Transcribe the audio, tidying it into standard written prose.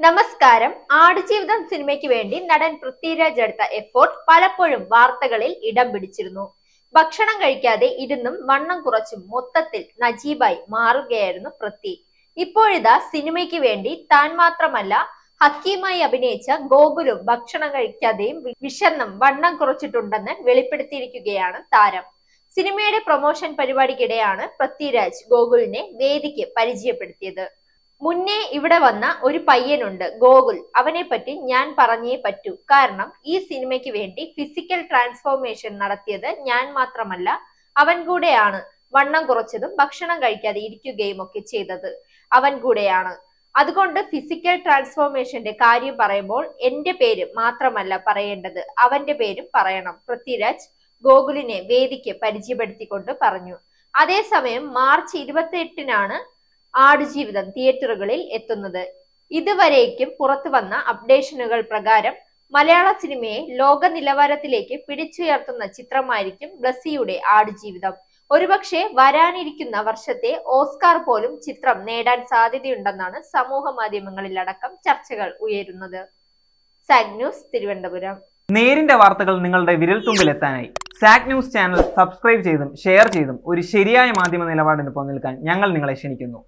നമസ്കാരം. ആടുജീവിതം സിനിമയ്ക്ക് വേണ്ടി നടൻ പൃഥ്വിരാജ് എടുത്ത എഫോർട്ട് പലപ്പോഴും വാർത്തകളിൽ ഇടം പിടിച്ചിരുന്നു. ഭക്ഷണം കഴിക്കാതെ ഇരുന്നും വണ്ണം കുറച്ചും മൊത്തത്തിൽ നജീബായി മാറുകയായിരുന്നു പൃഥ്വി. ഇപ്പോഴിതാ സിനിമയ്ക്ക് വേണ്ടി താൻ മാത്രമല്ല ഹക്കീമായി അഭിനയിച്ച ഗോകുലും ഭക്ഷണം കഴിക്കാതെയും വിശന്നും വണ്ണം കുറച്ചിട്ടുണ്ടെന്ന് വെളിപ്പെടുത്തിയിരിക്കുകയാണ് താരം. സിനിമയുടെ പ്രൊമോഷൻ പരിപാടിക്കിടെയാണ് പൃഥ്വിരാജ് ഗോകുലിനെ വേദിക്ക് പരിചയപ്പെടുത്തിയത്. മുന്നേ ഇവിടെ വന്ന ഒരു പയ്യനുണ്ട് ഗോകുൽ, അവനെ പറ്റി ഞാൻ പറഞ്ഞേ പറ്റൂ. കാരണം ഈ സിനിമയ്ക്ക് വേണ്ടി ഫിസിക്കൽ ട്രാൻസ്ഫോർമേഷൻ നടത്തിയത് ഞാൻ മാത്രമല്ല, അവൻ കൂടെയാണ്. വണ്ണം കുറച്ചതും ഭക്ഷണം കഴിക്കാതെ ഇരിക്കുകയും ഒക്കെ ചെയ്തത് അവൻ കൂടെയാണ്. അതുകൊണ്ട് ഫിസിക്കൽ ട്രാൻസ്ഫോർമേഷന്റെ കാര്യം പറയുമ്പോൾ എന്റെ പേര് മാത്രമല്ല പറയേണ്ടത്, അവന്റെ പേരും പറയണം, പൃഥ്വിരാജ് ഗോകുലിനെ വേദിക്ക് പരിചയപ്പെടുത്തിക്കൊണ്ട് പറഞ്ഞു. അതേസമയം മാർച്ച് 28-നാണ് ആടുജീവിതം തിയേറ്ററുകളിൽ എത്തുന്നത്. ഇതുവരേക്കും പുറത്തു വന്ന അപ്ഡേഷനുകൾ പ്രകാരം മലയാള സിനിമയെ ലോക നിലവാരത്തിലേക്ക് പിടിച്ചുയർത്തുന്ന ചിത്രമായിരിക്കും ബ്ലസ്സിയുടെ ആടുജീവിതം. ഒരുപക്ഷെ വരാനിരിക്കുന്ന വർഷത്തെ ഓസ്കാർ പോലും ചിത്രം നേടാൻ സാധ്യതയുണ്ടെന്നാണ് സമൂഹ മാധ്യമങ്ങളിലടക്കം ചർച്ചകൾ ഉയരുന്നത്. Zag news, Thiruvananthapuram. നേരിന്റെ വാർത്തകൾ നിങ്ങളുടെ വിരൽത്തുമ്പിൽ എത്താനായി സാഗ് ന്യൂസ് ചാനൽ സബ്സ്ക്രൈബ് ചെയ്തും ഷെയർ ചെയ്തും ഒരു ശരിയായ മാധ്യമ നിലപാടിന് നിൽക്കാൻ ഞങ്ങൾ നിങ്ങളെ ക്ഷണിക്കുന്നു.